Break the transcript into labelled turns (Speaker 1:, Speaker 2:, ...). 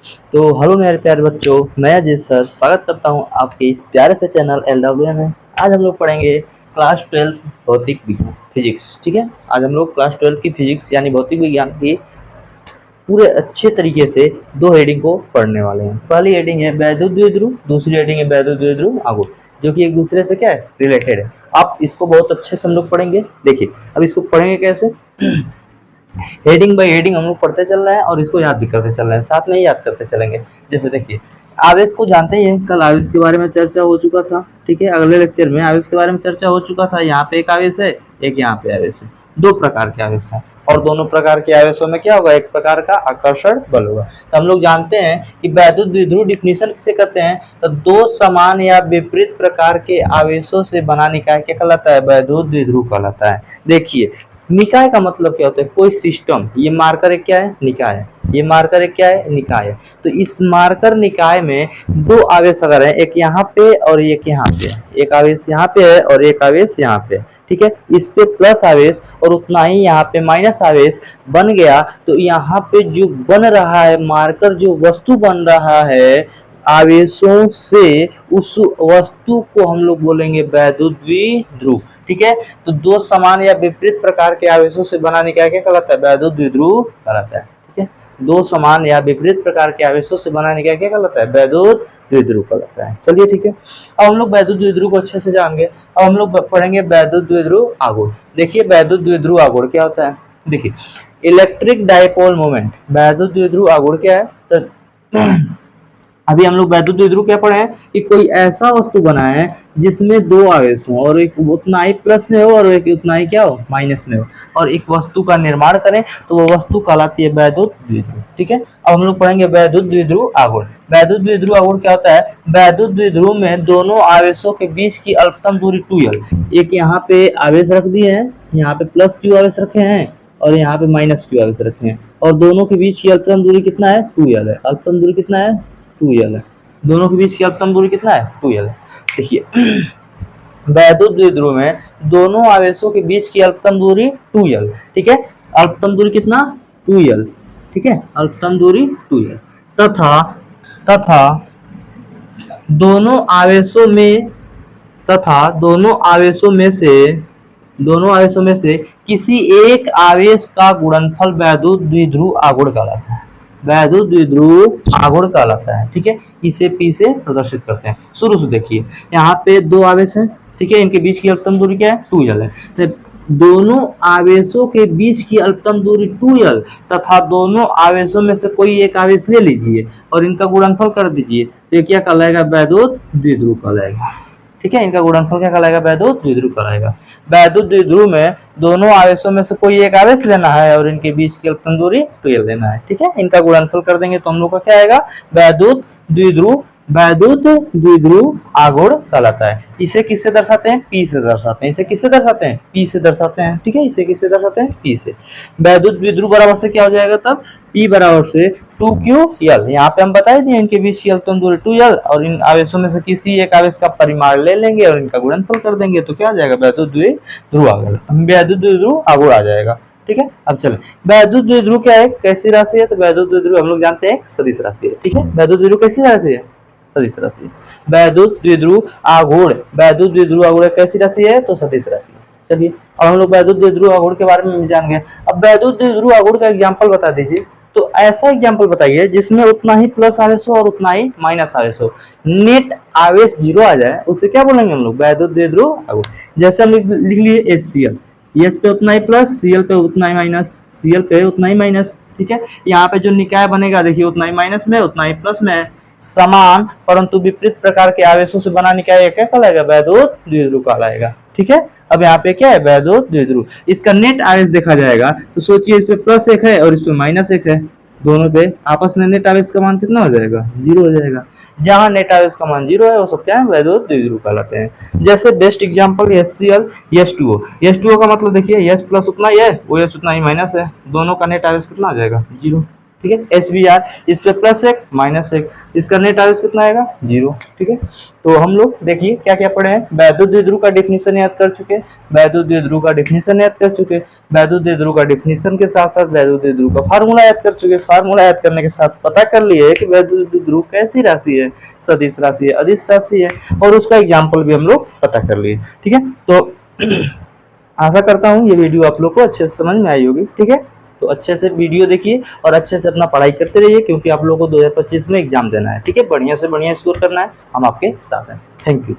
Speaker 1: तो हेलो मेरे प्यारे बच्चों, मैं अजय सर स्वागत करता हूं आपके इस प्यारे से चैनल LW में। आज हम लोग पढ़ेंगे क्लास 12 भौतिक विज्ञान फिजिक्स। ठीक है, आज हम लोग क्लास 12 की फिजिक्स यानी भौतिक विज्ञान की पूरे अच्छे तरीके से दो हेडिंग को पढ़ने वाले हैं। पहली हेडिंग है वैद्युत द्विध्रुव, दूसरी हेडिंग है वैद्युत द्विध्रुव आगुल, जो कि एक दूसरे से क्या है, रिलेटेड है। आप इसको बहुत अच्छे से हम लोग पढ़ेंगे। देखिए अब इसको पढ़ेंगे कैसे, हेडिंग बाय हेडिंग हम लोग पढ़ते चल रहे हैं और इसको याद भी करते चल रहे हैं, साथ में ही याद करते चलेंगे। जैसे देखिए आवेश को जानते ही हैं, कल आवेश के बारे में चर्चा हो चुका था। ठीक है, अगले लेक्चर में आवेश के बारे में चर्चा हो चुका था। यहाँ पे एक आवेश है, एक यहाँ पे आवेश है, दो प्रकार के आवेश हैं और दोनों प्रकार के आवेशों में क्या होगा, एक प्रकार का आकर्षण बल होगा। तो हम लोग जानते हैं कि वैद्युत द्विध्रुव डिफिनीशन किसे कहते हैं, तो दो समान या विपरीत प्रकार के आवेशों से बना निकाय क्या कहलाता है, वैद्युत द्विध्रुव कहलाता है। देखिए निकाय का मतलब क्या होता है, कोई सिस्टम, ये मार्कर एक क्या है, निकाय है, ये मार्कर एक क्या है, निकाय है। तो इस मार्कर निकाय में दो आवेश अगर है, एक यहाँ पे और एक यहाँ पे, एक आवेश यहाँ पे है और एक आवेश यहाँ पे। ठीक है, इस पे प्लस आवेश और उतना ही यहाँ पे माइनस आवेश बन गया, तो यहाँ पे जो बन रहा है मार्कर, जो वस्तु बन रहा है आवेशों से, उस वस्तु को हम लोग बोलेंगे वैद्युत द्विध्रुव। ठीक है, तो दो समान या विपरीत प्रकार के आवेशों से बना निकाय क्या कहलाता है, वैद्युत द्विध्रुव कहलाता है। ठीक है, दो समान या विपरीत प्रकार के आवेशों से बना निकाय क्या कहलाता है, वैद्युत द्विध्रुव कहलाता है। चलिए ठीक है, अब हम लोग वैद्युत द्विध्रुव को अच्छे से जानेंगे। अब हम लोग पढ़ेंगे वैद्युत द्विध्रुव आघूर्ण। देखिए वैद्युत द्विध्रुव आघूर्ण क्या होता है, देखिए इलेक्ट्रिक डायपोल मोमेंट। वैद्युत द्विध्रुव आघूर्ण क्या है, तो अभी हम लोग वैद्युत द्विध्रुव क्या पढ़े हैं कि कोई ऐसा वस्तु बना है जिसमें दो आवेश हो और एक उतना ही प्लस में हो और एक उतना ही क्या हो, माइनस में हो, और एक वस्तु का निर्माण करें तो वो वस्तु कहलाती है वैद्युत द्विध्रुव। ठीक है, अब हम लोग पढ़ेंगे वैद्युत द्विध्रुव आघूर्ण। वैद्युत द्विध्रुव आघूर्ण क्या होता है, वैद्युत द्विध्रुव में दोनों आवेशों के बीच की अल्पतम दूरी 2l। एक यहाँ पे आवेश रख दिए हैं, यहाँ पे प्लस q आवेश रखे हैं और यहाँ पे माइनस q आवेश रखे हैं, और दोनों के बीच की अल्पतम दूरी कितना है, 2l है। अल्पतम दूरी कितना है, 2l है। दोनों के बीच की अल्पतम दूरी कितना है, 2l है। देखिए वैद्युत द्विध्रुव में दोनों आवेशों के बीच की अल्पतम दूरी 2l। ठीक है, अल्पतम दूरी कितना, 2l। ठीक है, अल्पतम दूरी 2l तथा तथा दोनों आवेशों में दोनों आवेशों में से किसी एक आवेश का गुणनफल वैद्युत द्विध्रुव आघूर्ण कहलाता है। वैद्युत द्विध्रुव आघूर्ण कहलाता है। ठीक है, इसे P से प्रदर्शित करते हैं। शुरू से देखिए यहाँ पे दो आवेश हैं, ठीक है, इनके बीच की अल्पतम दूरी क्या है, 2l है। तो दोनों आवेशों के बीच की अल्पतम दूरी 2l तथा दोनों आवेशों में से कोई एक आवेश ले लीजिए और इनका गुणनफल कर दीजिए, तो ये क्या कहलाएगा, वैद्युत द्विध्रुव कहलाएगा। ठीक है, इनका गुणनफल क्या कहलाएगा, वैद्युत द्विध्रुव कहलाएगा। वैद्युत द्विध्रुव में दोनों आवेशों में से कोई एक आवेश लेना है और इनके बीच की अल्पतम दूरी 2l लेना है। ठीक है, इनका गुणनफल कर देंगे तो हम लोग का क्या आएगा, वैद्युत द्विध्रुव आघूर्ण कहलाता है। इसे किससे दर्शाते हैं, P से दर्शाते हैं। इसे किससे दर्शाते हैं, P से दर्शाते हैं। ठीक है, इसे किससे दर्शाते हैं, P से। वैद्युत द्विध्रुव बराबर से क्या हो जाएगा तब, P बराबर से 2ql। यहाँ पे हम बता दिए इनके बीच की अल्पतम दूरी 2l और इन आवेशों में से किसी एक आवेश का परिमाण ले लेंगे और इनका गुणनफल कर देंगे तो क्या आ जाएगा, वैद्युत द्विध्रुव आघूर्ण आ जाएगा। ठीक है, अब चले वैद्युत द्विध्रुव क्या है, कैसी राशि है, तो वैद्युत द्विध्रुव हम लोग जानते हैं सदिश राशि है। ठीक है, वैद्युत द्विध्रुव कैसी राशि है, सदिश राशि। वैद्युत द्विध्रुव आघूर्ण कैसी राशि है, तो सदिश राशि। चलिए अब हम लोग वैद्युत द्विध्रुव आघूर्ण के बारे में जान गए। अब वैद्युत द्विध्रुव आघूर्ण का एग्जांपल बता दीजिए। तो ऐसा एग्जांपल बताइए जिसमें उतना ही प्लस आवेश हो और उतना ही माइनस आवेश हो, नेट आवेश 0 आ जाए, उसे क्या बोलेंगे हम लोग, वैद्युत द्विध्रुव आघूर्ण। जैसे हम लिख लिए HCl, H पे उतना ही प्लस, Cl पे उतना ही माइनस, Cl पे उतना ही माइनस। ठीक है, यहाँ पे जो निकाय बनेगा देखिए उतना ही माइनस में उतना ही प्लस में है। समान परंतु विपरीत प्रकार के आवेशों से बना निकाय क्या कहलाएगा, वैद्युत द्विध्रुव कहलाएगा। ठीक है, अब यहाँ पे क्या है, वैद्युत द्विध्रुव। इसका नेट आवेश देखा जाएगा तो सोचिए इस पे प्लस 1 है और इस पे माइनस 1 है, दोनों पे आपस में नेट आवेश का मान कितना हो जाएगा, 0 हो जाएगा। जहां नेट आवेश का मान 0 है वो सब क्या है, वैद्युत द्विध्रुव कहलाते हैं। जैसे बेस्ट एग्जांपल HCl H2O का मतलब देखिए H प्लस उतना ही है, OH उतना ही माइनस है, दोनों का नेट आवेश कितना आ जाएगा, 0। ठीक है, HBr, इस पे +1 -1, इसका नेट आवेश कितना आएगा 0। ठीक है, तो हम लोग देखिए क्या क्या पढ़े हैं। वैद्युत द्विध्रुव का डिफिनीशन याद कर चुके, वैद्युत द्विध्रुव का डिफिनीशन याद कर चुके, वैद्युत द्विध्रुव का डिफिनीशन के साथ साथ वैद्युत द्विध्रुव का फार्मूला याद कर चुके। फार्मूला याद करने के साथ पता कर लिए कि वैद्युत द्विध्रुव कैसी राशि है, सदिश राशि है, अदिश राशि है, और उसका एग्जाम्पल भी हम लोग पता कर लिए। ठीक है, तो आशा करता हूँ ये वीडियो आप लोग को अच्छे से समझ में आई होगी। ठीक है, तो अच्छे से वीडियो देखिए और अच्छे से अपना पढ़ाई करते रहिए, क्योंकि आप लोगों को 2025 में एग्जाम देना है। ठीक है, बढ़िया से बढ़िया स्कोर करना है, हम आपके साथ हैं। Thank you.